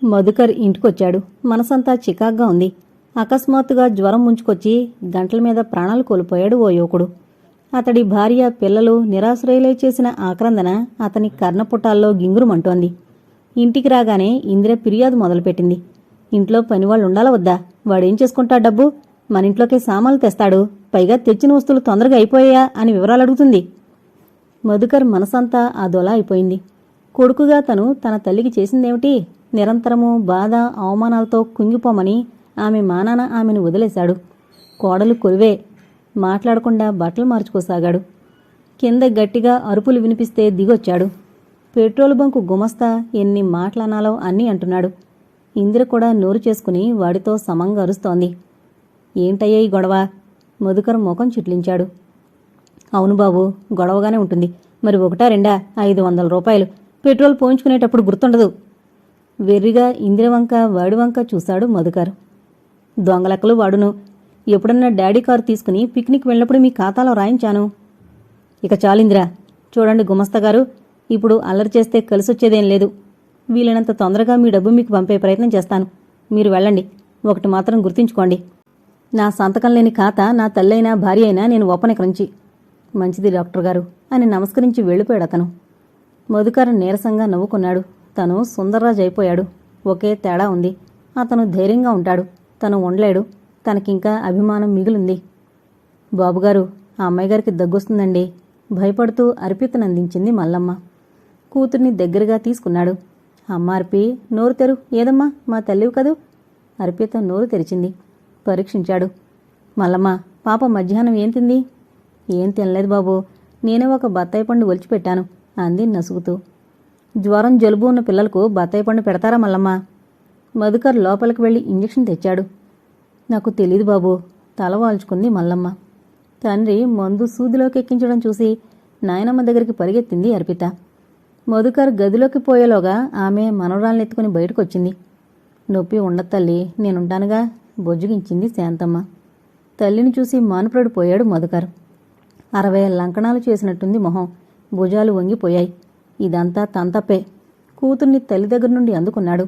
మధుకర్ ఇంటికొచ్చాడు. మనసంతా చికాగ్గా ఉంది. అకస్మాత్తుగా జ్వరం ముంచుకొచ్చి గంటల మీద ప్రాణాలు కోల్పోయాడు ఓ యువకుడు. అతడి భార్య, పిల్లలు నిరాశ్రయులై చేసిన ఆక్రందన అతని కర్ణపుటాల్లో గింగురుమంటోంది. ఇంటికి రాగానే ఇందిర ఫిర్యాదు మొదలుపెట్టింది. ఇంట్లో పనివాళ్ళుండాలా వద్దా? వాడేం చేసుకుంటా డబ్బు? మన ఇంట్లోకే సామాన్లు తెస్తాడు, పైగా తెచ్చిన వస్తువులు తొందరగా అయిపోయాయా అని వివరాలు అడుగుతుంది. మధుకర్ మనసంతా అదోలా అయిపోయింది. కొడుకుగా తన తల్లికి చేసిందేమిటి? నిరంతరము బాధ, అవమానాలతో కుంగిపోమని ఆమె మానాన ఆమెను వదిలేశాడు. కోడలు కొలువే. మాట్లాడకుండా బట్టలు మార్చుకోసాగాడు. కింద గట్టిగా అరుపులు వినిపిస్తే దిగొచ్చాడు. పెట్రోల్ బంకు గుమస్తా ఎన్ని మాటలనాలో అన్నీ అంటున్నాడు. ఇందిర కూడా నోరు చేసుకుని వాడితో సమంగా అరుస్తోంది. ఏంటయ్యా ఈ గొడవ? మధుకర్ ముఖం చిట్లించాడు. అవును బాబు, గొడవగానే ఉంటుంది. మరి ఒకటా రెండా? 500 రూపాయలు పెట్రోల్ పోయించుకునేటప్పుడు గుర్తుండదు. వెర్రిగా ఇందిర వంక వాడి వంక చూశాడు మధుకర్. దొంగలెక్కలు వాడును. ఎప్పుడన్నా డాడీ కారు తీసుకుని పిక్నిక్ వెళ్ళినప్పుడు మీ ఖాతాలో రాయించాను. ఇక చాలిందిరా. చూడండి గుమస్తా గారు, ఇప్పుడు అల్లరి చేస్తే కలిసొచ్చేదేం లేదు. వీలైనంత తొందరగా మీ డబ్బు మీకు పంపే ప్రయత్నం చేస్తాను. మీరు వెళ్ళండి. ఒకటి మాత్రం గుర్తుంచుకోండి, నా సంతకం లేని ఖాతా నా తల్లైనా భార్య అయినా నేను ఒప్పనికరించి. మంచిది డాక్టర్ గారు అని నమస్కరించి వెళ్ళిపోయాడు అతను. మధుకర్ నీరసంగా నవ్వుకున్నాడు. తను సుందర్రాజ్ అయిపోయాడు. ఒకే తేడా ఉంది. అతను ధైర్యంగా ఉంటాడు. తను ఉండలేడు. తనకింకా అభిమానం మిగిలింది. బాబుగారు, ఆ అమ్మాయి గారికి దగ్గొస్తుందండి భయపడుతూ అర్పితనందించింది మల్లమ్మ. కూతుర్ని దగ్గరగా తీసుకున్నాడు. అమ్మ అర్పి, నోరు తెరు. ఏదమ్మా, మా తల్లివి కదూ. అర్పిత నోరు తెరిచింది. పరీక్షించాడు. మల్లమ్మ, పాప మధ్యాహ్నం ఏం తింది? ఏం తినలేదు బాబు, నేనే ఒక బత్తాయి పండు ఒలిచిపెట్టాను అంది నసుగుతూ. జ్వరం జలుబు ఉన్న పిల్లలకు బత్తాయి పండు పెడతారా మల్లమ్మ? మధుకర్ లోపలికి వెళ్లి ఇంజెక్షన్ తెచ్చాడు. నాకు తెలీదు బాబు, తల వాల్చుకుంది మల్లమ్మ. తండ్రి మందు సూదిలోకి ఎక్కించడం చూసి నాయనమ్మ దగ్గరికి పరిగెత్తింది అర్పిత. మధుకర్ గదిలోకి పోయేలోగా ఆమె మనవరాలనెత్తుకుని బయటకొచ్చింది. నొప్పి ఉండదు తల్లి, నేనుంటానుగా బొజ్జుగించింది శాంతమ్మ. తల్లిని చూసి మానుప్రడు పోయాడు మధుకర్. 60 లంకణాలు చేసినట్టుంది మొహం. భుజాలు వంగిపోయాయి. ఇదంతా తంతప్పే. కూతుర్ని తల్లి దగ్గర నుండి అందుకున్నాడు.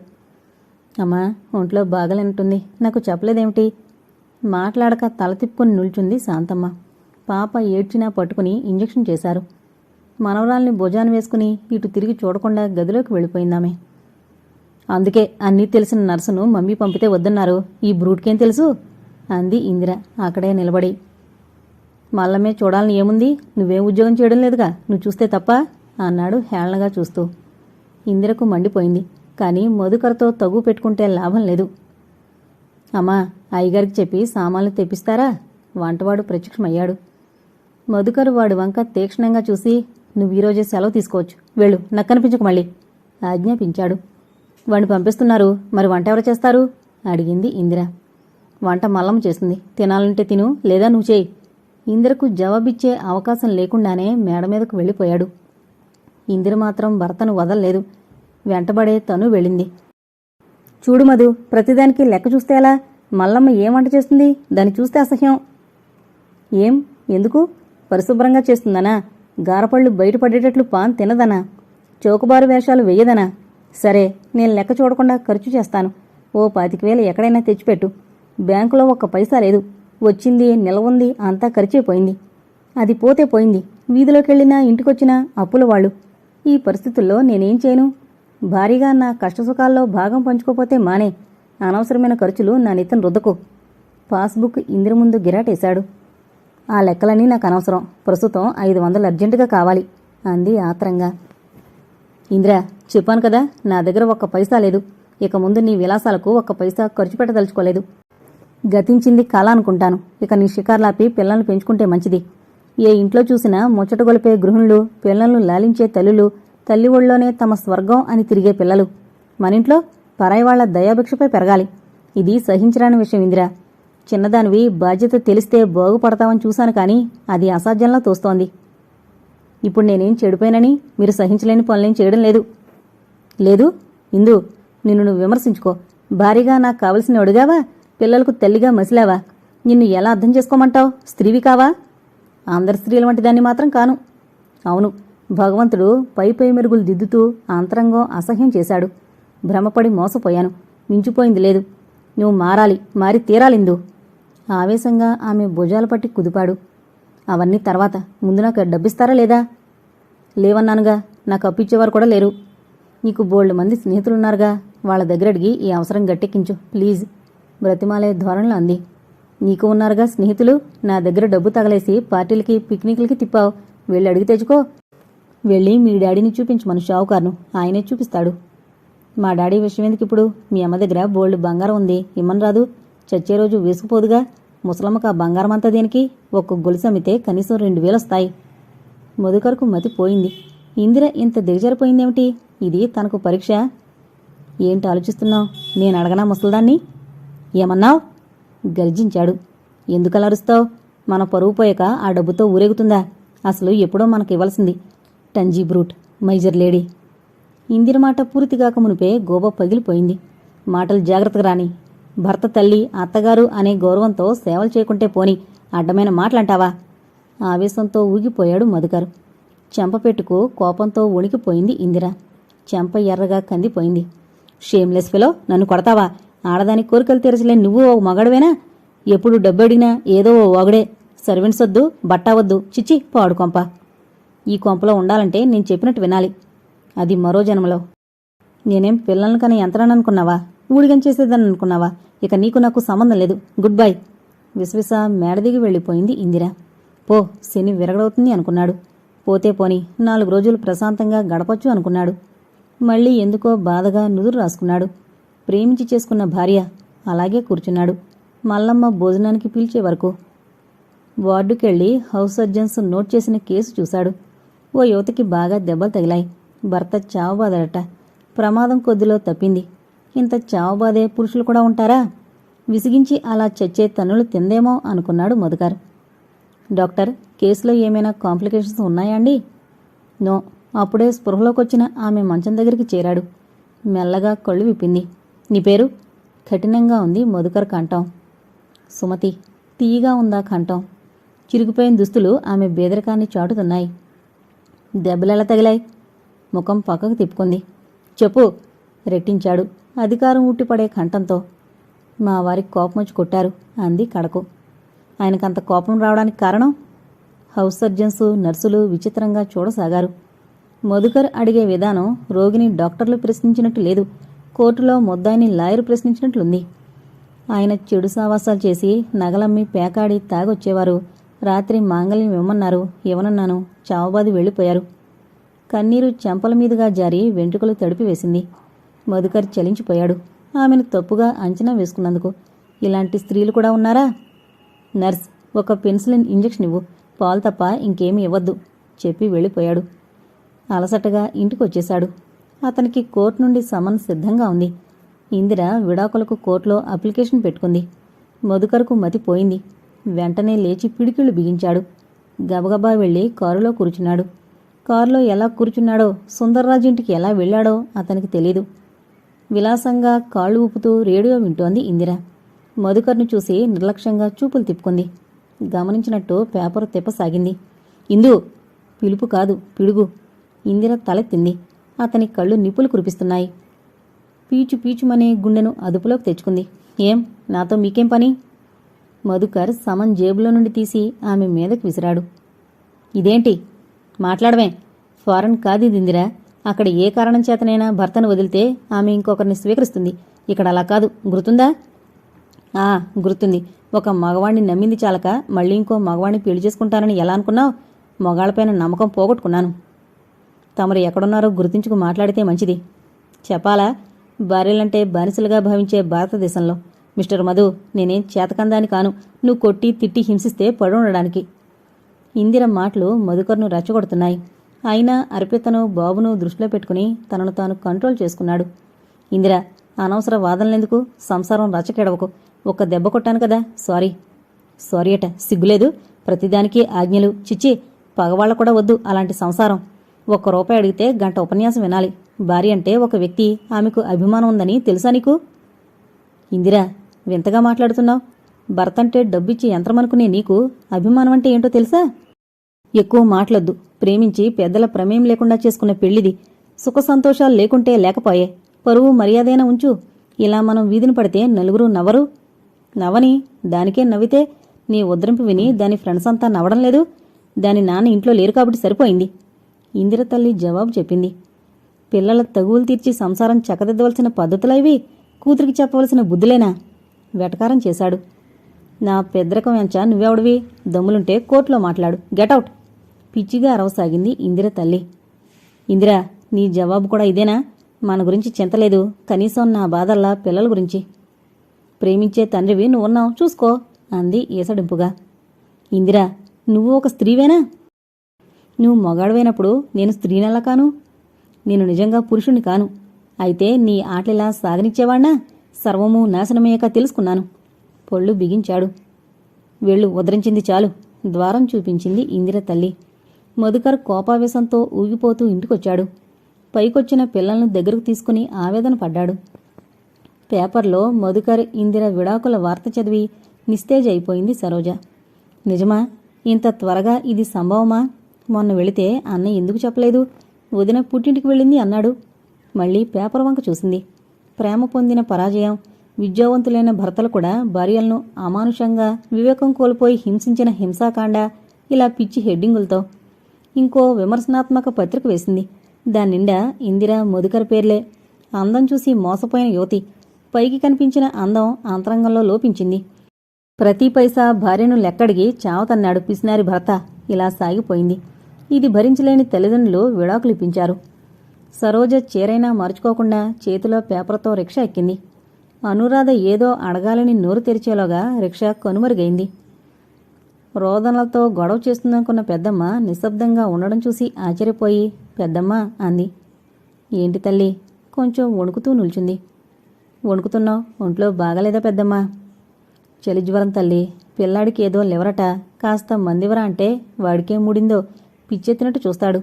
అమ్మా, ఒంట్లో బాగలేనట్టుంది, నాకు చెప్పలేదేమిటి? మాట్లాడక తల తిప్పుకొని నిల్చుంది శాంతమ్మ. పాప ఏడ్చినా పట్టుకుని ఇంజెక్షన్ చేశారు. మనవరాల్ని భుజాన్ని వేసుకుని ఇటు తిరిగి చూడకుండా గదిలోకి వెళ్ళిపోయిందామె. అందుకే అన్నీ తెలిసిన నర్సును మమ్మీ పంపితే వద్దన్నారు. ఈ బ్రూట్కేం తెలుసు అంది ఇందిర అక్కడే నిలబడి. మల్లమే చూడాలని ఏముంది? నువ్వేం ఉద్యోగం చేయడం లేదుగా, నువ్వు చూస్తే తప్ప అన్నాడు హేళనగా చూస్తూ. ఇందిరకు మండిపోయింది. కానీ మధుకర్తో తగు పెట్టుకుంటే లాభం లేదు. అమ్మా, అయ్యగారికి చెప్పి సామాన్లు తెప్పిస్తారా? వంటవాడు ప్రత్యక్షమయ్యాడు. మధుకర్ వాడి వంక తీక్షణంగా చూసి, నువ్వు ఈరోజే సెలవు తీసుకోవచ్చు, వెళ్ళు, నాకు కనిపించకు మళ్ళీ ఆజ్ఞాపించాడు. వాడిని పంపిస్తున్నారు, మరి వంట ఎవరు చేస్తారు అడిగింది ఇందిర. వంట మల్లమ్మ చేస్తుంది, తినాలంటే తిను, లేదా నువ్వు చేయి. ఇందిరకు జవాబిచ్చే అవకాశం లేకుండానే మేడ మీదకు వెళ్ళిపోయాడు. ఇందిర మాత్రం భర్తను వదల్లేదు. వెంటబడే తను వెళ్ళింది. చూడు మధు, ప్రతిదానికి లెక్క చూస్తే ఎలా? మల్లమ్మ ఏం వంట చేస్తుంది? దాన్ని చూస్తే అసహ్యం. ఏం? ఎందుకు? పరిశుభ్రంగా చేస్తుందనా? గారపళ్ళు బయటపడేటట్లు పాన్ తినదనా? చౌకబారు వేషాలు వెయ్యదనా? సరే, నేను లెక్క చూడకుండా ఖర్చు చేస్తాను. ఓ 25,000 ఎక్కడైనా తెచ్చిపెట్టు. బ్యాంకులో ఒక్క పైసా లేదు. వచ్చింది, నిలవుంది, అంతా ఖర్చయిపోయింది. అది పోతే పోయింది. వీధిలోకెళ్ళినా ఇంటికొచ్చినా అప్పుల వాళ్ళు. ఈ పరిస్థితుల్లో నేనేం చేయను? భారీగా నా కష్టసుఖాల్లో భాగం పంచుకోపోతే మానే. అనవసరమైన ఖర్చులు నా నెత్తిన రుద్దకు. పాస్బుక్ ఇందిర ముందు గిరాటేశాడు. ఆ లెక్కలన్నీ నాకు అనవసరం. ప్రస్తుతం 500 అర్జెంటుగా కావాలి అంది ఆత్రంగా. ఇందిరా, చెప్పాను కదా, నా దగ్గర ఒక్క పైసా లేదు. ఇక ముందు నీ విలాసాలకు ఒక్క పైసా ఖర్చు పెట్టదలుచుకోలేదు. గతించింది కళ అనుకుంటాను. ఇక నీ షికార్లాపి పిల్లల్ని పెంచుకుంటే మంచిది. ఏ ఇంట్లో చూసినా ముచ్చటగొలిపే గృహిణులు, పిల్లలను లాలించే తల్లులు, తల్లి ఒళ్ళోనే తమ స్వర్గం అని తిరిగే పిల్లలు. మనింట్లో పరాయి వాళ్ల దయాభిక్షపై పెరగాలి. ఇది సహించరాని విషయం ఇందిరా. చిన్నదానివి బాధ్యత తెలిస్తే బాగుపడతావని చూశాను, కానీ అది అసాధ్యంలా తోస్తోంది. ఇప్పుడు నేనేం చెడిపోయినని మీరు సహించలేని పనులేం చేయడం లేదు. లేదు ఇందు, నిన్ను నువ్వు విమర్శించుకో. భారీగా నాకు కావలసిన అడుగావా? పిల్లలకు తల్లిగా మసిలావా? నిన్ను ఎలా అర్థం చేసుకోమంటావు? స్త్రీవి కావా? అందరి స్త్రీల వంటి దాన్ని మాత్రం కాను. అవును, భగవంతుడు పై పై మెరుగులు దిద్దుతూ అంతరంగం అసహ్యం చేశాడు. భ్రమపడి మోసపోయాను. మించిపోయింది లేదు. నువ్వు మారాలి, మారి తీరాలిందు. ఆవేశంగా ఆమె భుజాలు పట్టి కుదిపాడు. అవన్నీ తర్వాత, ముందు నాకు డబ్బిస్తారా లేదా? లేవన్నానుగా, నాకు అప్పిచ్చేవారు కూడా లేరు. నీకు బోల్డ్ మంది స్నేహితులున్నారుగా, వాళ్ళ దగ్గర అడిగి ఈ అవసరం గట్టెక్కించు ప్లీజ్, బ్రతిమాలే ధోరణిలో అంది. నీకు ఉన్నారుగా స్నేహితులు, నా దగ్గర డబ్బు తగలేసి పార్టీలకి పిక్నిక్లకి తిప్పావు. వెళ్ళి అడిగి తెచ్చుకో. వెళ్ళి మీ డాడీని చూపించమను షావుకారును, ఆయనే చూపిస్తాడు. మా డాడీ విషయం ఎందుకు ఇప్పుడు? మీ అమ్మ దగ్గర బోల్డ్ బంగారం ఉంది, ఇమ్మని రాదు? చచ్చే రోజు వేసుకుపోదుగా. ముసలమ్మకు ఆ బంగారం అంతా దేనికి? ఒక్క గొలుసు అమ్మితే కనీసం 2000 వస్తాయి. మధుకర్కు మతి పోయింది. ఇందిర ఇంత దిగజారిపోయిందేమిటి? ఇది తనకు పరీక్ష. ఏంటి ఆలోచిస్తున్నావు? నేను అడగనా ముసల్దాన్ని? ఏమన్నావు? గర్జించాడు. ఎందుకలా అరుస్తావు? మన పరువు పోయాక ఆ డబ్బుతో ఊరేగుతుందా? అసలు ఎప్పుడో మనకు ఇవ్వాల్సింది. టంజీ బ్రూట్, మైజర్ లేడీ. ఇందిర మాట పూర్తిగాక మునిపే గోబ పగిలిపోయింది. మాటలు జాగ్రత్తగా రాని. భర్త, తల్లి, అత్తగారు అనే గౌరవంతో సేవలు చేయకుంటే పోని, అడ్డమైన మాటలంటావా? ఆవేశంతో ఊగిపోయాడు మధుకర్. చెంపపెట్టుకు కోపంతో వణికిపోయింది ఇందిర. చెంప ఎర్రగా కందిపోయింది. షేమ్లెస్ ఫెలో, నన్ను కొడతావా? ఆడదాని కోరికలు తీర్చలేని నువ్వు ఓ మగాడువేనా? ఎప్పుడు డబ్బు అడిగినా ఏదో ఓ ఒకడే. సర్వెంట్స్ వద్దు, బట్టా వద్దు, చిచ్చి పాడు కొంప. ఈ కొంపలో ఉండాలంటే నేను చెప్పినట్టు వినాలి. అది మరో జన్మలో. నేనేం పిల్లల్ని కన్నా యంత్రాననుకున్నావా? ఊడిగం చేసేదని అనుకున్నావా? ఇక నీకు నాకు సంబంధం లేదు. Good bye. విశ్వస మేడదిగి వెళ్ళిపోయింది ఇందిర. పో, శని విరగడవుతుంది అనుకున్నాడు. పోతే పోని 4 రోజులు ప్రశాంతంగా గడపొచ్చు అనుకున్నాడు. మళ్ళీ ఎందుకో బాధగా నుదురు రాసుకున్నాడు. ప్రేమించి చేసుకున్న భార్య. అలాగే కూర్చున్నాడు మల్లమ్మ భోజనానికి పిలిచే వరకు. వార్డుకెళ్ళి హౌస్ సర్జన్స్ నోట్ చేసిన కేసు చూశాడు. ఓ యువతికి బాగా దెబ్బలు తగిలాయి. భర్త చావబాదడట. ప్రమాదం కొద్దిలో తప్పింది. ఇంత చావబాదే పురుషులు కూడా ఉంటారా? విసిగించి అలా చచ్చే తన్నులు తిందేమో అనుకున్నాడు మధుకర్. డాక్టర్, కేసులో ఏమైనా కాంప్లికేషన్స్ ఉన్నాయా అండి? నో. అప్పుడే స్పృహలోకొచ్చిన ఆమె మంచం దగ్గరికి చేరాడు. మెల్లగా కళ్ళు విప్పింది. నీ పేరు? కఠినంగా ఉంది మధుకర్ కంఠం. సుమతి. తీయగా ఉందా కంఠం. చిరిగిపోయిన దుస్తులు ఆమె బేదరికాన్ని చాటుతున్నాయి. దెబ్బలెలా తగిలాయి? ముఖం పక్కకు తిప్పుకుంది. చెప్పు, రెట్టించాడు అధికారం ఉట్టిపడే కంఠంతో. మా వారికి కోపం వచ్చి కొట్టారు అంది కడకు. ఆయనకంత కోపం రావడానికి కారణం? హౌస్ సర్జన్సు, నర్సులు విచిత్రంగా చూడసాగారు. మధుకర్ అడిగే విధానం రోగిని డాక్టర్లు ప్రశ్నించినట్టు లేదు. కోర్టులో ముద్దాయిని లాయరు ప్రశ్నించినట్లుంది. ఆయన చెడు సావాసాలు చేసి నగలమ్మి పేకాడి తాగొచ్చేవారు. రాత్రి మాంగళ్యం ఇవ్వమన్నారు, ఇవ్వనన్నాను. చావబాది వెళ్ళిపోయారు. కన్నీరు చెంపల మీదుగా జారి వెంట్రుకలు తడిపివేసింది. మధుకర్ చలించిపోయాడు ఆమెను తప్పుగా అంచనా వేసుకున్నందుకు. ఇలాంటి స్త్రీలు కూడా ఉన్నారా? నర్స్, ఒక పెన్సిలిన్ ఇంజెక్షన్ ఇవ్వు, పాలు తప్ప ఇంకేమీ ఇవ్వద్దు చెప్పి వెళ్ళిపోయాడు. అలసటగా ఇంటికొచ్చేశాడు. అతనికి కోర్టు నుండి సమన్ సిద్ధంగా ఉంది. ఇందిర విడాకులకు కోర్టులో అప్లికేషన్ పెట్టుకుంది. మధుకర్కు మతిపోయింది. వెంటనే లేచి పిడికిళ్లు బిగించాడు. గబగబా వెళ్లి కారులో కూర్చున్నాడు. కారులో ఎలా కూర్చున్నాడో, సుందర్రాజు ఇంటికి ఎలా వెళ్లాడో అతనికి తెలీదు. విలాసంగా కాళ్ళు ఊపుతూ రేడియో వింటోంది ఇందిర. మధుకర్ను చూసి నిర్లక్ష్యంగా చూపులు తిప్పుకుంది. గమనించినట్టు పేపరు తిప్పసాగింది. ఇందు! పిలుపు కాదు, పిడుగు. ఇందిర తలెత్తింది. అతని కళ్ళు నిప్పులు కురిపిస్తున్నాయి. పీచు పీచుమనే గుండెను అదుపులోకి తెచ్చుకుంది. ఏం, నాతో మీకేం పని? మధుకర్ సమన్ జేబులో నుండి తీసి ఆమె మీదకు విసిరాడు. ఇదేంటి? మాట్లాడమే. ఫారెన్ కాదిదిందిరా. అక్కడ ఏ కారణం చేతనైనా భర్తను వదిలితే ఆమె ఇంకొకరిని స్వీకరిస్తుంది. ఇక్కడ అలా కాదు, గుర్తుందా? గుర్తుంది. ఒక మగవాణ్ణి నమ్మింది చాలక మళ్ళీ ఇంకో మగవాణ్ణి పెళ్లి చేసుకుంటానని ఎలా అనుకున్నావు? మొగాళ్లపైన నమ్మకం పోగొట్టుకున్నాను. తమరు ఎక్కడున్నారో గుర్తించుకు మాట్లాడితే మంచిది. చెప్పాలా? భార్యలంటే బానిసలుగా భావించే భారతదేశంలో మిస్టర్ మధు, నేనేం చేతకందాని కాను. నువ్వు కొట్టి తిట్టి హింసిస్తే పడుండడానికి. ఇందిర మాటలు మధుకర్ను రెచ్చగొడుతున్నాయి. అయినా అర్పితను, బాబును దృష్టిలో పెట్టుకుని తనను తాను కంట్రోల్ చేసుకున్నాడు. ఇందిర, అనవసర వాదనలెందుకు? సంసారం రచ్చకెడవకు. ఒక్క దెబ్బ కొట్టాను కదా, సారీ. సారీ అట, సిగ్గులేదు? ప్రతిదానికి ఆజ్ఞలు. చిచ్చి, పగవాళ్ల కూడా వద్దు అలాంటి సంసారం. ₹1 అడిగితే గంట ఉపన్యాసం వినాలి. భార్య అంటే ఒక వ్యక్తి, ఆమెకు అభిమానం ఉందని తెలుసా నీకు? ఇందిరా, వింతగా మాట్లాడుతున్నావు. భర్తంటే డబ్బిచ్చి యంత్రమనుకునే నీకు అభిమానం అంటే ఏంటో తెలుసా? ఎక్కువ మాట్లాడొద్దు. ప్రేమించి పెద్దల ప్రమేయం లేకుండా చేసుకున్న పెళ్లిది. సుఖ సంతోషాలు లేకుంటే లేకపోయే. పరువు మర్యాదైనా ఉంచు. ఇలా మనం వీధిని పడితే నలుగురు నవ్వరు. నవ్వని, దానికే నవ్వితే నీ ఉద్రింపు విని దాని ఫ్రెండ్స్ అంతా నవ్వడం లేదు. దాని నాన్న ఇంట్లో లేరు కాబట్టి సరిపోయింది. ఇందిర తల్లి జవాబు చెప్పింది. పిల్లల తగువులు తీర్చి సంసారం చక్కదిద్దవలసిన పద్ధతులా ఇవి? కూతురికి చెప్పవలసిన బుద్ధులేనా? వెటకారం చేశాడు. నా పెద్దరకం ఎంచ నువ్వెవడివి? దమ్ములుంటే కోర్టులో మాట్లాడు. గెటౌట్! పిచ్చిగా అరవసాగింది ఇందిర తల్లి. ఇందిరా, నీ జవాబు కూడా ఇదేనా? మన గురించి చింతలేదు, కనీసం నా బాధల్లా పిల్లల గురించి. ప్రేమించే తండ్రివి నువ్వున్నావు, చూసుకో అంది ఈసడింపుగా. ఇందిరా, నువ్వు ఒక స్త్రీవేనా? నువ్వు మొగాడువైనప్పుడు నేను స్త్రీనెలా కాను? నేను నిజంగా పురుషుణ్ణి కాను. అయితే నీ ఆటలిలా సాగనిచ్చేవాణ్ణా? సర్వమూ నాశనమయ్యాక తెలుసుకున్నాను. పొళ్ళు బిగించాడు. వెళ్ళు, ఉదరించింది చాలు. ద్వారం చూపించింది ఇందిర తల్లి. మధుకర్ కోపావేశంతో ఊగిపోతూ ఇంటికొచ్చాడు. పైకొచ్చిన పిల్లలను దగ్గరకు తీసుకుని ఆవేదన పడ్డాడు. పేపర్లో మధుకర్ ఇందిర విడాకుల వార్త చదివి నిస్తేజ్ అయిపోయింది సరోజ. నిజమా? ఇంత త్వరగా ఇది సంభవమా? మొన్న వెళితే అన్నయ్య ఎందుకు చెప్పలేదు? వదిన పుట్టింటికి వెళ్ళింది అన్నాడు. మళ్ళీ పేపర్ వంక చూసింది. ప్రేమ పొందిన పరాజయం, విద్యావంతులైన భర్తలు కూడా భార్యలను అమానుషంగా వివేకం కోల్పోయి హింసించిన హింసాకాండ, ఇలా పిచ్చి హెడ్డింగులతో. ఇంకో విమర్శనాత్మక పత్రిక వేసింది. దాన్నిండా ఇందిర, మధుకర్ పేర్లే. అందం చూసి మోసపోయిన యువతి. పైకి కనిపించిన అందం అంతరంగంలో లోపించింది. ప్రతి పైసా భార్యను లెక్కడిగి చావతన్నాడు పిసినారి భర్త. ఇలా సాగిపోయింది. ఇది భరించలేని తల్లిదండ్రులు విడాకులిప్పించారు. సరోజ చీరైనా మార్చుకోకుండా చేతిలో పేపర్తో రిక్షా ఎక్కింది. అనురాధ ఏదో అడగాలని నోరు తెరిచేలోగా రిక్షా కనుమరుగైంది. రోదనలతో గొడవ చేస్తుందనుకున్న పెద్దమ్మ నిశ్శబ్దంగా ఉండడం చూసి ఆశ్చర్యపోయి, పెద్దమ్మ అంది. ఏంటి తల్లి? కొంచెం వణుకుతూ నిల్చుంది. వణుకుతున్నావు? ఒంట్లో బాగలేదా పెద్దమ్మా? చలిజ్వరం తల్లి. పిల్లాడికి ఏదో లివరట. కాస్త మందివరా అంటే వాడికే మూడిందో. పిచ్చెత్తినట్టు చూస్తాడు.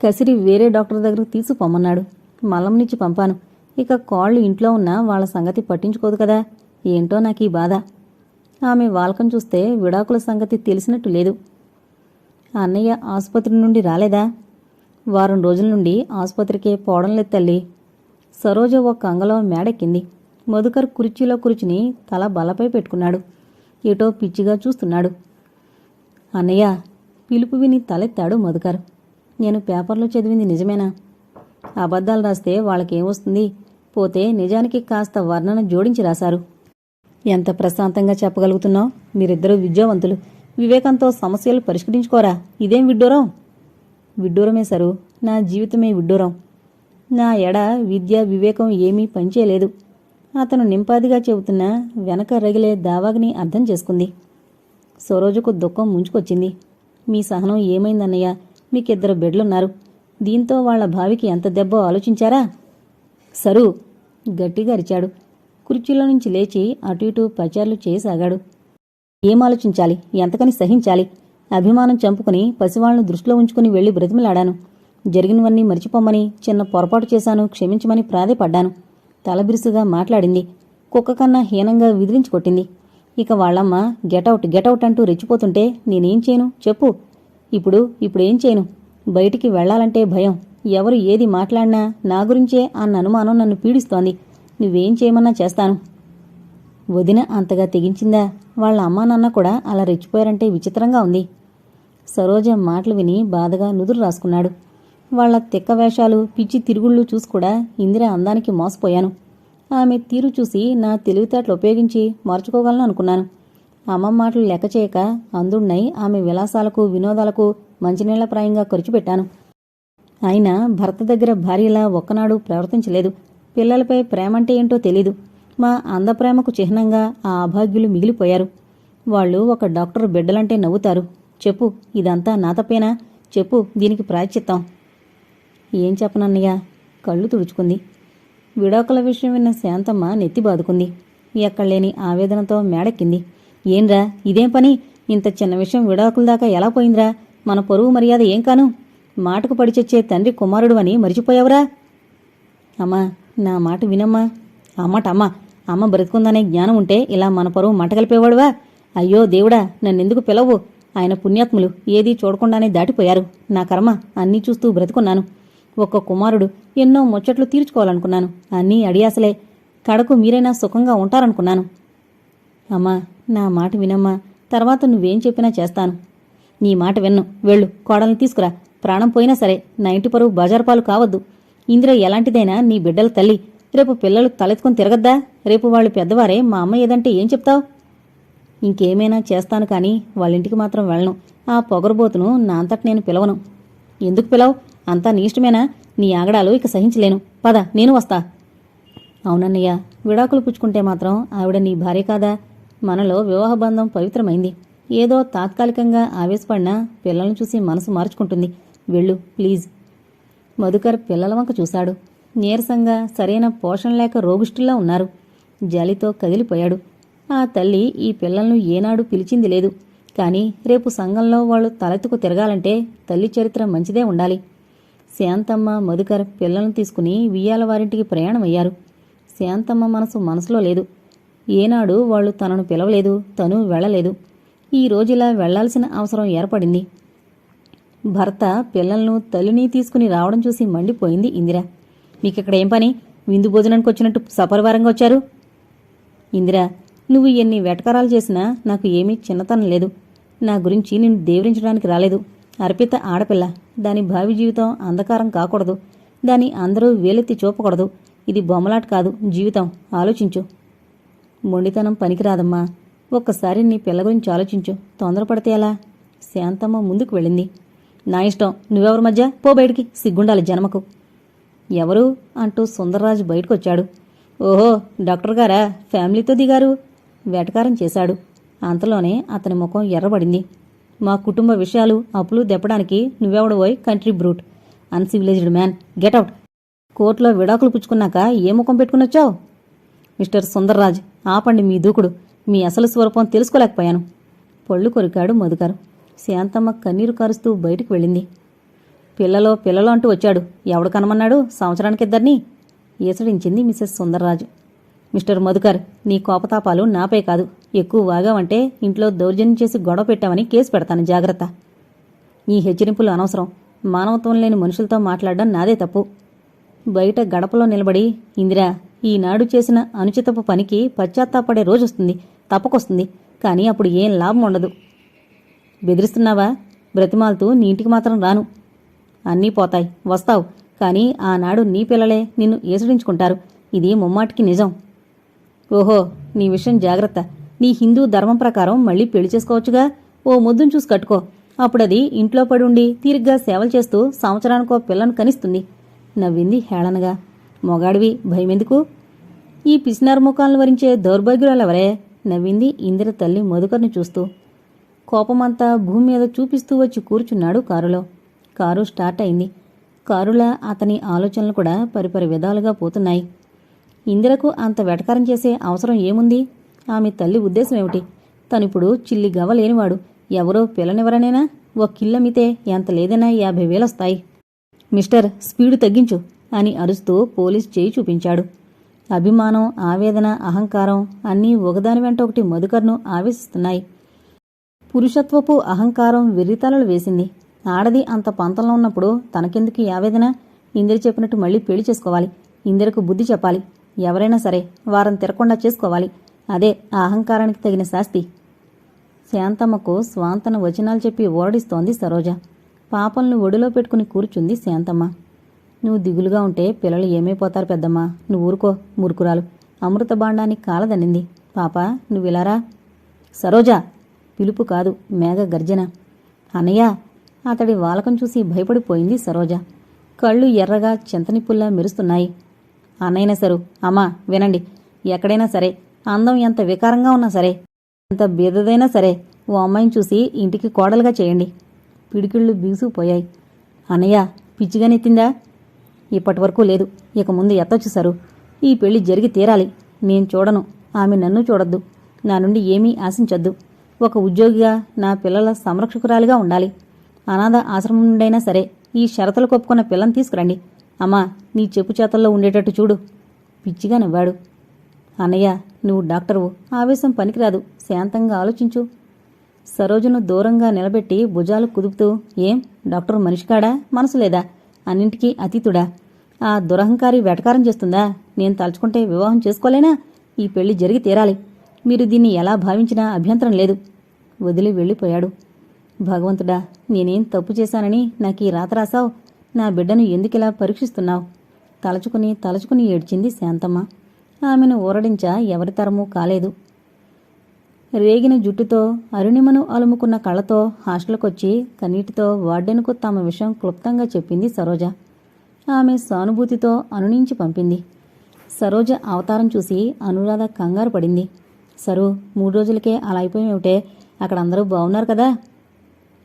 కసిరి వేరే డాక్టర్ దగ్గరకు తీసుకుపోమన్నాడు. మలంనిచ్చి పంపాను. ఇక కాళ్ళు ఇంట్లో ఉన్నా వాళ్ళ సంగతి పట్టించుకోదు కదా. ఏంటో నాకీ బాధ. ఆమె వాలకం చూస్తే విడాకుల సంగతి తెలిసినట్టు లేదు. అన్నయ్య ఆసుపత్రి నుండి రాలేదా? వారం రోజుల నుండి ఆసుపత్రికే పోవడం లేదు తల్లి. సరోజ ఒక అంగలో మేడెక్కింది. మధుకర్ కుర్చీలో కూర్చుని తల బలపై పెట్టుకున్నాడు. ఏటో పిచ్చిగా చూస్తున్నాడు. అన్నయ్య! పిలుపు విని తలెత్తాడు మధుకర్. నేను పేపర్లో చదివింది నిజమేనా? అబద్ధాలు రాస్తే వాళ్ళకేమొస్తుంది? పోతే నిజానికి కాస్త వర్ణన జోడించి రాశారు. ఎంత ప్రశాంతంగా చెప్పగలుగుతున్నావు? మీరిద్దరూ విద్యావంతులు. వివేకంతో సమస్యలు పరిష్కరించుకోరా? ఇదేం విడ్డూరం? విడ్డూరమే సరు. నా జీవితమే విడ్డూరం. నా ఎడ విద్య, వివేకం ఏమీ పనిచేయలేదు. అతను నింపాదిగా చెబుతున్నా వెనక రగిలే దావాగ్ని అర్థం చేసుకుంది. సరోజకు దుఃఖం ముంచుకొచ్చింది. మీ సహనం ఏమైందన్నయ్య? మీకిద్దరు బిడ్డలున్నారు. దీంతో వాళ్ల భావికి ఎంత దెబ్బో ఆలోచించారా? సరు! గట్టిగా అరిచాడు. కుర్చీలో నుంచి లేచి అటు ఇటు పచార్లు చేయసాగాడు. ఏం ఆలోచించాలి? ఎంతకని సహించాలి? అభిమానం చంపుకుని పసివాళ్లను దృష్టిలో ఉంచుకుని వెళ్లి బ్రతిమలాడాను. జరిగినవన్నీ మరిచిపోమ్మని, చిన్న పొరపాటు చేశాను, క్షమించమని ప్రాధేయపడ్డాను. తలబిరుసుగా మాట్లాడింది. కుక్క కన్నా హీనంగా విదిలించి కొట్టింది. ఇక వాళ్ళమ్మ గెటౌట్ గెటౌట్ అంటూ రెచ్చిపోతుంటే నేనేం చేయను చెప్పు? ఇప్పుడేం చేయను? బయటికి వెళ్లాలంటే భయం. ఎవరు ఏది మాట్లాడినా నా గురించే అన్న అనుమానం నన్ను పీడిస్తోంది. నువ్వేం చేయమన్నా చేస్తాను. వదిన అంతగా తెగించిందా? వాళ్ళ అమ్మా నాన్న కూడా అలా రెచ్చిపోయారంటే విచిత్రంగా ఉంది. సరోజ మాటలు విని బాధగా నుదురు రాసుకున్నాడు. వాళ్ల తిక్క వేషాలు, పిచ్చి తిరుగుళ్ళు చూసి కూడా ఇందిర అందానికి మోసపోయాను. ఆమె తీరు చూసి నా తెలివితేటలు ఉపయోగించి మార్చుకోగలను అనుకున్నాను. అమ్మ మాటలు లెక్క చేయక అందున్నై ఆమె విలాసాలకు, వినోదాలకు మంచినీళ్లప్రాయంగా ఖర్చు పెట్టాను. అయినా భర్త దగ్గర భార్యలా ఒక్కనాడు ప్రవర్తించలేదు. పిల్లలపై ప్రేమంటే ఏంటో తెలీదు. మా అందప్రేమకు చిహ్నంగా ఆ అభాగ్యులు మిగిలిపోయారు. వాళ్ళు ఒక డాక్టర్ బిడ్డలంటే నవ్వుతారు. చెప్పు, ఇదంతా నా తప్పేనా? చెప్పు, దీనికి ప్రాయశ్చిత్తం. ఏం చెప్పనన్నయ్య? కళ్ళు తుడుచుకుంది. విడాకుల విషయం విన్న శాంతమ్మ నెత్తి బాదుకుంది. ఎక్కడలేని ఆవేదనతో మేడెక్కింది. ఏంరా ఇదేం పని? ఇంత చిన్న విషయం విడాకుల దాకా ఎలా పోయిందిరా? మన పరువు మర్యాద ఏం కాను? మాటకు పడిచొచ్చే తండ్రి కుమారుడు అని మరిచిపోయావురా? అమ్మా, నా మాట వినమ్మా. అమ్మ బ్రతుకుందనే జ్ఞానం ఉంటే ఇలా మన పరువు మంటగలిపేవాడువా? అయ్యో దేవుడా, నన్నెందుకు పిలవు? ఆయన పుణ్యాత్ములు ఏదీ చూడకుండానే దాటిపోయారు. నా కర్మ, అన్నీ చూస్తూ బ్రతుకున్నాను. ఒక్క కుమారుడు, ఎన్నో ముచ్చట్లు తీర్చుకోవాలనుకున్నాను. అన్నీ అడియాసలే. కడకు మీరైనా సుఖంగా ఉంటారనుకున్నాను. అమ్మా, నా మాట వినమ్మా. తర్వాత నువ్వేం చెప్పినా చేస్తాను. నీ మాట విన్ను. వెళ్ళు, కోడల్ని తీసుకురా. ప్రాణం పోయినా సరే నా ఇంటి పరువు బజారుపాలు కావద్దు. ఇందిర ఎలాంటిదైనా నీ బిడ్డల తల్లి. రేపు పిల్లలు తలెత్తుకొని తిరగద్దా? రేపు వాళ్ళు పెద్దవారే. మా అమ్మ ఏదంటే ఏం చెప్తావు? ఇంకేమైనా చేస్తాను కానీ వాళ్ళింటికి మాత్రం వెళ్ళను. ఆ పొగరబోతును నా అంతట నేను పిలవను. ఎందుకు పిలవు? అంతా నీ ఇష్టమేనా? నీ ఆగడాలు ఇక సహించలేను. పద, నేను వస్తా. అవునన్నయ్య, విడాకులు పుచ్చుకుంటే మాత్రం ఆవిడ నీ భార్య కాదా? మనలో వివాహబంధం పవిత్రమైంది. ఏదో తాత్కాలికంగా ఆవేశపడినా పిల్లలను చూసి మనసు మార్చుకుంటుంది. వెళ్ళు ప్లీజ్. మధుకర్ పిల్లల వంక చూశాడు. నీరసంగా సరైన పోషణ లేక రోగిష్ఠుల్లా ఉన్నారు. జాలితో కదిలిపోయాడు. ఆ తల్లి ఈ పిల్లలను ఏనాడు పిలిచింది లేదు. కానీ రేపు సంఘంలో వాళ్ళు తలెత్తుకు తిరగాలంటే తల్లి చరిత్ర మంచిదే ఉండాలి. శాంతమ్మ, మధుకర్ పిల్లలను తీసుకుని వియ్యాల వారింటికి ప్రయాణమయ్యారు. శాంతమ్మ మనసులో లేదు. ఏనాడు వాళ్ళు తనను పిలవలేదు, తను వెళ్లలేదు. ఈ రోజులా వెళ్లాల్సిన అవసరం ఏర్పడింది. భర్త పిల్లలను, తల్లిని తీసుకుని రావడం చూసి మండిపోయింది ఇందిర. మీకిక్కడ ఏం పని? విందు భోజనానికి వచ్చినట్టు సపరివారంగా వచ్చారు? ఇందిరా, నువ్వు ఎన్ని వెటకారాలు చేసినా నాకు ఏమీ చిన్నతనం లేదు. నా గురించి నిన్ను దేవరించడానికి రాలేదు. అర్పిత ఆడపిల్ల. దాని భావి జీవితం అంధకారం కాకూడదు. దాన్ని అందరూ వేలెత్తి చూపకూడదు. ఇది బొమ్మలాట కాదు, జీవితం. ఆలోచించు. మొండితనం పనికిరాదమ్మా. ఒక్కసారి నీ పిల్ల గురించి ఆలోచించు. తొందరపడితే ఎలా? శాంతమ్మ ముందుకు వెళ్ళింది. నా ఇష్టం. నువ్వెవరి మధ్య? పో బయటికి. సిగ్గుండాలి జన్మకు. ఎవరు అంటూ సుందర్రాజు బయటకొచ్చాడు. ఓహో, డాక్టర్ గారా? ఫ్యామిలీతో దిగారు? వెటకారం చేశాడు. అంతలోనే అతని ముఖం ఎర్రబడింది. మా కుటుంబ విషయాలు, అప్పులు దెప్పడానికి నువ్వెవడవోయ్ country brute, uncivilized man, get out. కోర్టులో విడాకులు పుచ్చుకున్నాక ఏ ముఖం పెట్టుకునొచ్చావు? మిస్టర్ సుందర్రాజ్, ఆపండి మీ దూకుడు. మీ అసలు స్వరూపం తెలుసుకోలేకపోయాను. పళ్ళు కొరికాడు మధుకర్. శాంతమ్మ కన్నీరు కారుస్తూ బయటికి వెళ్ళింది. పిల్లలో అంటూ వచ్చాడు. ఎవడు కనమన్నాడు సంవత్సరానికిద్దరినీ? ఈసడించింది మిసెస్ సుందర్రాజు. మిస్టర్ మధుకర్, నీ కోపతాపాలు నాపై కాదు. ఎక్కువ వాగావంటే ఇంట్లో దౌర్జన్యం చేసి గొడవ పెట్టామని కేసు పెడతాను. జాగ్రత్త. ఈ హెచ్చరింపులు అనవసరం. మానవత్వం లేని మనుషులతో మాట్లాడడం నాదే తప్పు. బయట గడపలో నిలబడి, ఇందిరా, ఈనాడు చేసిన అనుచితపు పనికి పశ్చాత్తాపడే రోజొస్తుంది, తప్పకొస్తుంది. కానీ అప్పుడు ఏం లాభం ఉండదు. బెదిరిస్తున్నావా? బ్రతిమాలుతూ నీ ఇంటికి మాత్రం రాను. అన్నీ పోతాయి, వస్తావు. కానీ ఆనాడు నీ పిల్లలే నిన్ను ఏసడించుకుంటారు. ఇది ముమ్మాటికి నిజం. ఓహో, నీ విషయం జాగ్రత్త. నీ హిందూ ధర్మం ప్రకారం మళ్ళీ పెళ్లి చేసుకోవచ్చుగా. ఓ ముద్దును చూసి కట్టుకో. అప్పుడది ఇంట్లో పడుండి తీరిగ్గా సేవలు చేస్తూ సంవత్సరానికో పిల్లను కనిస్తుంది. నవ్వింది హేళనగా. మొగాడివి, భయమెందుకు? ఈ పిసినారు ముఖాలను వరించే దౌర్భాగ్యురాలెవరే? నవ్వింది ఇందిర తల్లి మధుకర్ని చూస్తూ. కోపమంతా భూమి మీద చూపిస్తూ వచ్చి కూర్చున్నాడు కారులో. కారు స్టార్ట్ అయింది. కారులా అతని ఆలోచనలు కూడా పరిపరి విధాలుగా పోతున్నాయి. ఇందిరకు అంత వెటకారం చేసే అవసరం ఏముంది? ఆమె తల్లి ఉద్దేశం ఏమిటి? తనిప్పుడు చిల్లి గవ్వలేనివాడు. ఎవరో పిల్లనివరనేనా? ఓ కిల్లమితే ఎంత లేదైనా 50,000 వస్తాయి. మిస్టర్, స్పీడు తగ్గించు అని అరుస్తూ పోలీస్ చేయి చూపించాడు. అభిమానం, ఆవేదన, అహంకారం అన్నీ ఒకదాని వెంట ఒకటి మధుకర్ను ఆవేశిస్తున్నాయి. పురుషత్వపు అహంకారం వెర్రితలలు వేసింది. ఆడది అంత పంతంలో ఉన్నప్పుడు తనకెందుకు ఆవేదన? ఇందిర చెప్పినట్టు మళ్ళీ పెళ్లి చేసుకోవాలి. ఇందిరకు బుద్ధి చెప్పాలి. ఎవరైనా సరే వారం తిరగకుండా చేసుకోవాలి. అదే ఆ అహంకారానికి తగిన శాస్తి. శాంతమ్మకు స్వాంతన వచనాలు చెప్పి ఓరడిస్తోంది సరోజ. పాపలను ఒడిలో పెట్టుకుని కూర్చుంది శాంతమ్మ. నువ్వు దిగులుగా ఉంటే పిల్లలు ఏమైపోతారు పెద్దమ్మా. నువ్వు ఊరుకో, మురుకురాలు. అమృత బాండాన్ని కాలదన్నింది. పాప, నువ్విలారా. సరోజా! పిలుపు కాదు, మేఘ గర్జన. అన్నయ్య! అతడి వాలకం చూసి భయపడిపోయింది సరోజ. కళ్ళు ఎర్రగా చింతనిప్పుల్లా మెరుస్తున్నాయి. అన్నయ్యన సరు, అమ్మా వినండి. ఎక్కడైనా సరే, అందం ఎంత వికారంగా ఉన్నా సరే, ఎంత బీదదైనా సరే, ఓ అమ్మాయిని చూసి ఇంటికి కోడలుగా చేయండి. పిడికిళ్ళు బిగుసుకుపోయాయి. అన్నయ్య, పిచ్చిగా నెత్తిందా? ఇప్పటి వరకు లేదు. ఇక ముందు ఎత్తొచ్చు సరు. ఈ పెళ్లి జరిగి తీరాలి. నేను చూడను, ఆమె నన్ను చూడొద్దు. నా నుండి ఏమీ ఆశించొద్దు. ఒక ఉద్యోగిగా నా పిల్లల సంరక్షకురాలిగా ఉండాలి. అనాథ ఆశ్రమం నుండైనా సరే ఈ షరతులు కొప్పుకున్న పిల్లని తీసుకురండి. అమ్మా, నీ చెప్పు చేతల్లో ఉండేటట్టు చూడు. పిచ్చిగా నవ్వాడు. అన్నయ్య, నువ్వు డాక్టరువు. ఆవేశం పనికిరాదు. శాంతంగా ఆలోచించు. సరోజను దూరంగా నిలబెట్టి భుజాలు కుదుపుతూ, ఏం డాక్టర్ మనిషికాడా, మనసు లేదా? అన్నింటికీ అతీతుడా? ఆ దురహంకారి వెటకారం చేస్తుందా? నేను తలుచుకుంటే వివాహం చేసుకోలేనా? ఈ పెళ్లి జరిగి తీరాలి. మీరు దీన్ని ఎలా భావించినా అభ్యంతరం లేదు. వదిలి వెళ్ళిపోయాడు. భగవంతుడా, నేనేం తప్పు చేశానని నాకీ రాత రాసావు? నా బిడ్డను ఎందుకిలా పరీక్షిస్తున్నావు? తలచుకుని ఏడ్చింది శాంతమ్మ. ఆమెను ఊరడించ ఎవరి తరమూ కాలేదు. రేగిన జుట్టుతో అరుణిమను అలుముకున్న కళ్ళతో హాస్టల్కొచ్చి కన్నీటితో వార్డెన్కు తమ విషయం క్లుప్తంగా చెప్పింది సరోజ. ఆమె సానుభూతితో అనునించి పంపింది. సరోజ అవతారం చూసి అనురాధ కంగారు పడింది. సరు, 3 రోజులకే అలా అయిపోయేమిటే? అక్కడ అందరూ బాగున్నారు కదా?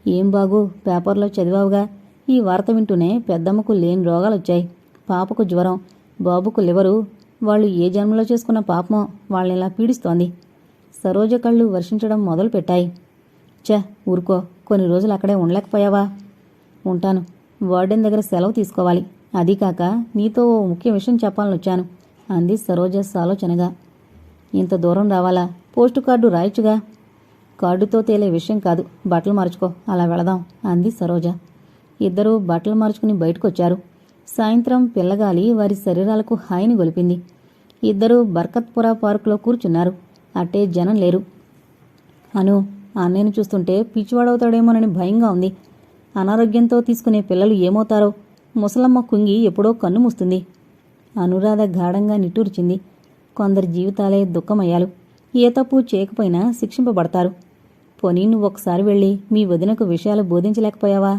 ఏం బాగు, పేపర్లో చదివావుగా. ఈ వార్త వింటూనే పెద్దమ్మకు లేని రోగాలొచ్చాయి. పాపకు జ్వరం, బాబుకు లివరు. వాళ్ళు ఏ జన్మలో చేసుకున్న పాపమో వాళ్ళనిలా పీడిస్తోంది. సరోజ కళ్ళు వర్షించడం మొదలుపెట్టాయి. ఊరుకో, కొన్ని రోజులు అక్కడే ఉండలేకపోయావా? ఉంటాను. వార్డెన్ దగ్గర సెలవు తీసుకోవాలి. అదీ కాక నీతో ఓ ముఖ్య విషయం చెప్పాలనొచ్చాను అంది సరోజ సాలోచనగా. ఇంత దూరం రావాలా? పోస్టు కార్డు రాయొచ్చుగా. కార్డుతో తేలే విషయం కాదు. బట్టలు మార్చుకో, అలా వెళదాం అంది సరోజ. ఇద్దరూ బట్టలు మార్చుకుని బయటకొచ్చారు. సాయంత్రం పిల్లగాలి వారి శరీరాలకు హాయిని గొలిపింది. ఇద్దరూ బర్కత్పురా పార్కులో కూర్చున్నారు. అట్టే జనం లేరు. అను, అన్నయ్యను చూస్తుంటే పిచ్చివాడవుతాడేమోనని భయంగా ఉంది. అనారోగ్యంతో తీసుకునే పిల్లలు ఏమవుతారో? ముసలమ్మ కుంగి ఎప్పుడో కన్ను మూస్తుంది. అనురాధ గాఢంగా నిట్టూర్చింది. కొందరి జీవితాలే దుఃఖమయ్యాలు. ఏ తప్పు చేయకపోయినా శిక్షింపబడతారు. పోనీ నువ్వొకసారి వెళ్ళి మీ వదినకు విషయాలు బోధించలేకపోయావా?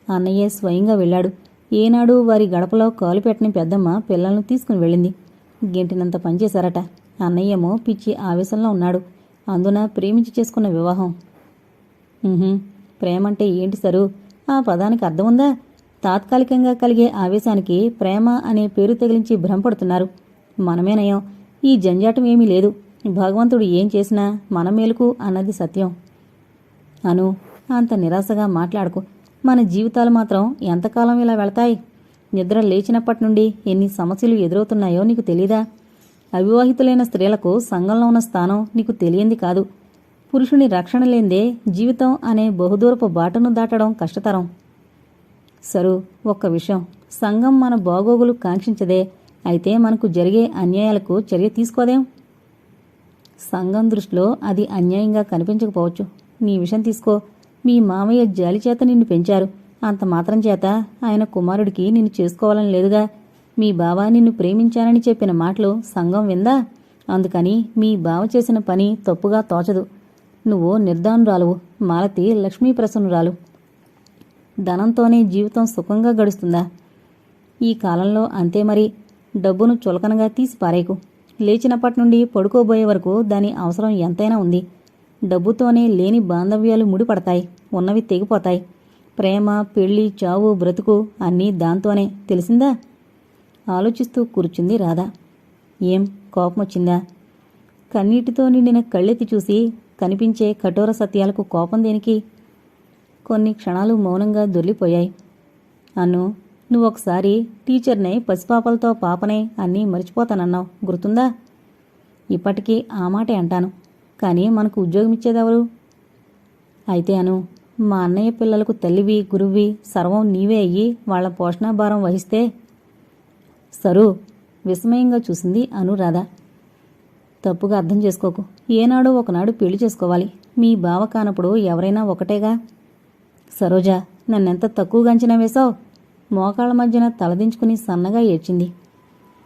అన్నయ్యే స్వయంగా వెళ్ళాడు. ఏనాడు వారి గడపలో కాలు పెట్టని పెద్దమ్మ పిల్లలను తీసుకుని వెళ్ళింది. గెంటినంత పనిచేశారట. అన్నయ్యేమో పిచ్చి ఆవేశంలో ఉన్నాడు. అందున ప్రేమించి చేసుకున్న వివాహం. ప్రేమంటే ఏంటి సరు? ఆ పదానికి అర్థముందా? తాత్కాలికంగా కలిగే ఆవేశానికి ప్రేమ అనే పేరు తగిలించి భ్రమపడుతున్నారు. మనమేనయం. ఈ జంజాటం ఏమీ లేదు. భగవంతుడు ఏం చేసినా మన మేలుకు అన్నది సత్యం. అను, అంత నిరాశగా మాట్లాడకు. మన జీవితాలు మాత్రం ఎంతకాలం ఇలా వెళతాయి? నిద్ర లేచినప్పటి నుండి ఎన్ని సమస్యలు ఎదురవుతున్నాయో నీకు తెలీదా? అవివాహితులైన స్త్రీలకు సంఘంలో ఉన్న స్థానం నీకు తెలియంది కాదు. పురుషుని రక్షణ లేందే జీవితం అనే బహుదూరపు బాటను దాటడం కష్టతరం. సరు, ఒక్క విషయం. సంఘం మన బాగోగులు కాంక్షించదే. అయితే మనకు జరిగే అన్యాయాలకు చర్య తీసుకోదేం? సంఘం దృష్టిలో అది అన్యాయంగా కనిపించకపోవచ్చు. నీ విషయం తీసుకో. మీ మామయ్య జాలిచేత నిన్ను పెంచారు. అంత మాత్రం చేత ఆయన కుమారుడికి నిన్ను చేసుకోవాలని లేదుగా. మీ బావ నిన్ను ప్రేమించానని చెప్పిన మాటలు సంఘం విందా? అందుకని మీ బావ చేసిన పని తప్పుగా తోచదు. నువ్వు నిర్ధానురాలువు. మాలతి లక్ష్మీప్రసన్నురాలు. ధనంతోనే జీవితం సుఖంగా గడుస్తుందా? ఈ కాలంలో అంతే మరి. డబ్బును చులకనగా తీసి పారేకు. లేచినప్పటి నుండి పడుకోబోయే వరకు దాని అవసరం ఎంతైనా ఉంది. డబ్బుతోనే లేని బాంధవ్యాలు ముడిపడతాయి, ఉన్నవి తెగిపోతాయి. ప్రేమ, పెళ్లి, చావు, బ్రతుకు అన్నీ దాంతోనే. తెలిసిందా? ఆలోచిస్తూ కూర్చుంది రాధ. ఏం కోపమొచ్చిందా? కన్నీటితో నిండిన కళ్ళెత్తి చూసి కనిపించే కఠోర సత్యాలకు కోపం దేనికి? కొన్ని క్షణాలు మౌనంగా దొర్లిపోయాయి. అన్ను, నువ్వొకసారి టీచర్నై పసిపాపలతో పాపనే అన్నీ మర్చిపోతానన్నావు, గుర్తుందా? ఇప్పటికీ ఆ మాటే అంటాను. కానీ మనకు ఉద్యోగమిచ్చేదెవరు? అయితే అను, మా అన్నయ్య పిల్లలకు తల్లివి, గురువి, సర్వం నీవే అయ్యి వాళ్ల పోషణాభారం వహిస్తే? సరు, విస్మయంగా చూసింది అనురాధ. తప్పుగా అర్థం చేసుకోకు. ఏనాడో ఒకనాడు పెళ్లి చేసుకోవాలి. మీ బావ కానప్పుడు ఎవరైనా ఒకటేగా. సరోజ, నన్నెంత తక్కువగా అంచనా వేశావు? మోకాళ్ళ మధ్యన తలదించుకుని సన్నగా ఏడ్చింది.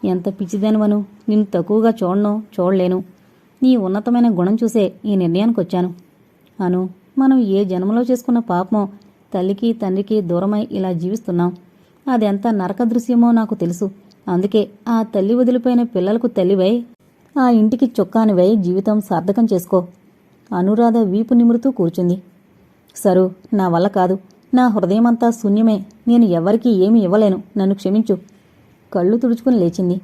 ఎంత పిచ్చిదనువను. నిన్ను తక్కువగా చూడలేను. నీ ఉన్నతమైన గుణం చూసే ఈ నిర్ణయానికొచ్చాను. అను, మనం ఏ జన్మలో చేసుకున్న పాపమో తల్లికి తండ్రికి దూరమై ఇలా జీవిస్తున్నాం. అదెంత నరక దృశ్యమో నాకు తెలుసు. అందుకే ఆ తల్లి వదిలిపోయిన పిల్లలకు తల్లివై, ఆ ఇంటికి చొక్కానివై జీవితం సార్థకం చేసుకో. అనురాధ వీపు నిమురుతూ కూర్చుంది. సరు, నా వల్ల కాదు. నా హృదయమంతా శూన్యమే. నేను ఎవ్వరికీ ఏమీ ఇవ్వలేను. నన్ను క్షమించు. కళ్ళు తుడుచుకుని లేచింది.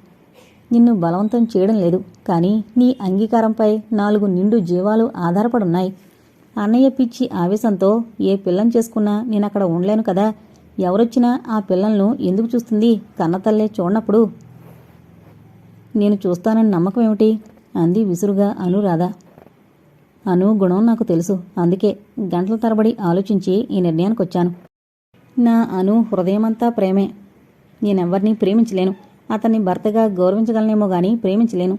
నిన్ను బలవంతం చేయడం లేదు. కానీ నీ అంగీకారంపై 4 నిండు జీవాలు ఆధారపడున్నాయి. అన్నయ్య పిచ్చి ఆవేశంతో ఏ పిల్లని చేసుకున్నా నేనక్కడ ఉండలేను కదా. ఎవరొచ్చినా ఆ పిల్లలను ఎందుకు చూస్తుంది? కన్నతల్లే చూడనప్పుడు. నేను చూస్తానని నమ్మకం ఏమిటి? అంది విసురుగా అనురాధ. అను గుణం నాకు తెలుసు. అందుకే గంటల తరబడి ఆలోచించి ఈ నిర్ణయానికొచ్చాను. నా అను హృదయమంతా ప్రేమే. నేనెవ్వరినీ ప్రేమించలేను. అతన్ని భర్తగా గౌరవించగలనేమో గాని ప్రేమించలేను.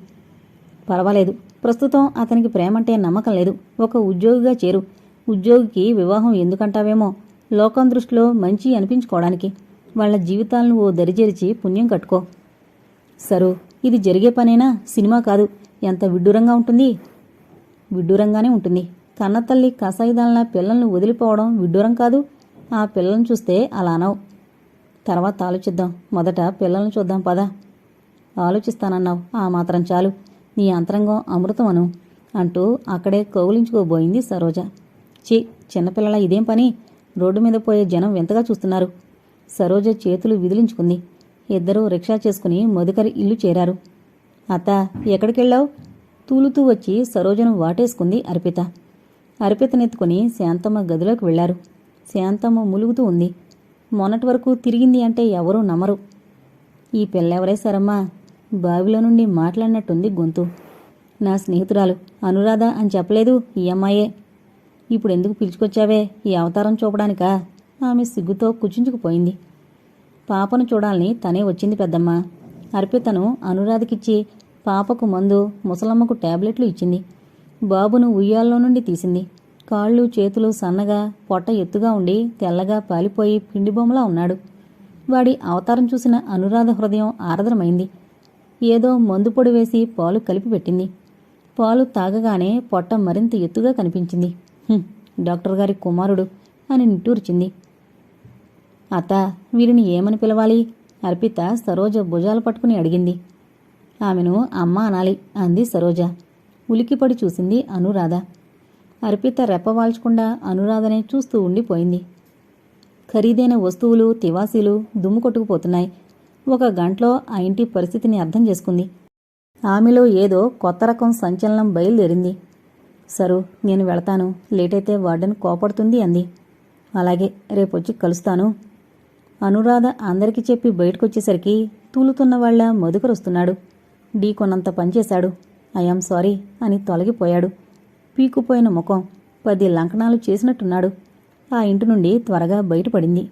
పర్వాలేదు, ప్రస్తుతం అతనికి ప్రేమంటే నమ్మకం లేదు. ఒక ఉద్యోగిగా చేరు. ఉద్యోగికి వివాహం ఎందుకంటావేమో, లోకం దృష్టిలో మంచి అనిపించుకోవడానికి. వాళ్ల జీవితాలను ఓ దరిచేర్చి పుణ్యం కట్టుకో. సరు, ఇది జరిగే పనేనా? సినిమా కాదు. ఎంత విడ్డూరంగా ఉంటుంది. విడ్డూరంగానే ఉంటుంది. కన్నతల్లి కసాయిదాలన పిల్లల్ని వదిలిపోవడం విడ్డూరం కాదు. ఆ పిల్లల్ని చూస్తే అలా అనవు. తర్వాత ఆలోచిద్దాం. మొదట పిల్లల్ని చూద్దాం పదా. ఆలోచిస్తానన్నావు, ఆ మాత్రం చాలు. నీ అంతరంగం అమృతమను అంటూ అక్కడే కౌలించుకోబోయింది సరోజ. ఛీ, చిన్నపిల్లల ఇదేం పని? రోడ్డు మీద పోయే జనం వింతగా చూస్తున్నారు. సరోజ చేతులు విదిలించుకుంది. ఇద్దరూ రిక్షా చేసుకుని మధుకరి ఇల్లు చేరారు. అత్త, ఎక్కడికెళ్ళావు? తూలుతూ వచ్చి సరోజను వాటేసుకుంది అర్పిత. అర్పితనెత్తుకుని శాంతమ్మ గదిలోకి వెళ్లారు. శాంతమ్మ ములుగుతూ ఉంది. మొన్నటి వరకు తిరిగింది అంటే ఎవరూ నమ్మరు. ఈ పిల్లెవరేశారమ్మా? బావిలో నుండి మాట్లాడినట్టుంది గొంతు. నా స్నేహితురాలు అనురాధ అని చెప్పలేదు, ఈ అమ్మాయే. ఇప్పుడెందుకు పిలుచుకొచ్చావే? ఈ అవతారం చూపడానికా? ఆమె సిగ్గుతో కుచించుకుపోయింది. పాపను చూడాలని తనే వచ్చింది పెద్దమ్మ. అర్పితను అనురాధకిచ్చి పాపకు మందు, ముసలమ్మకు టాబ్లెట్లు ఇచ్చింది. బాబును ఉయ్యాల్లో నుండి తీసింది. కాళ్ళు చేతులు సన్నగా, పొట్ట ఎత్తుగా ఉండి తెల్లగా పాలిపోయి పిండిబొమ్మలా ఉన్నాడు. వాడి అవతారం చూసిన అనురాధ హృదయం ఆర్ద్రమైంది. ఏదో మందు పొడి వేసి పాలు కలిపి పెట్టింది. పాలు తాగగానే పొట్ట మరింత ఎత్తుగా కనిపించింది. డాక్టర్ గారి కుమారుడు అని నిట్టూర్చింది. అత్త, వీరిని ఏమని పిలవాలి? అర్పిత సరోజ భుజాలు పట్టుకుని అడిగింది. ఆమెను అమ్మ అనాలి అంది సరోజ. ఉలికిపడి చూసింది అనురాధ. అర్పిత రెప్పవాల్చకుండా అనురాధనే చూస్తూ ఉండిపోయింది. ఖరీదైన వస్తువులు, తివాసీలు దుమ్ము కొట్టుకుపోతున్నాయి. ఒక గంటలో ఆ ఇంటి పరిస్థితిని అర్థం చేసుకుంది. ఆమెలో ఏదో కొత్త రకం సంచలనం బయలుదేరింది. సరు, నేను వెళతాను. లేటైతే వార్డెన్ కోపడుతుంది అంది. అలాగే, రేపొచ్చి కలుస్తాను. అనురాధ అందరికీ చెప్పి బయటకొచ్చేసరికి తూలుతున్నవాళ్ల మధుకరొస్తున్నాడు. ఢీకొన్నంత పనిచేశాడు. ఐయామ్ సారీ అని తొలగిపోయాడు. పీకుపోయిన ముఖం, 10 లంకణాలు చేసినట్టున్నాడు. ఆ ఇంటి నుండి త్వరగా బయటపడింది.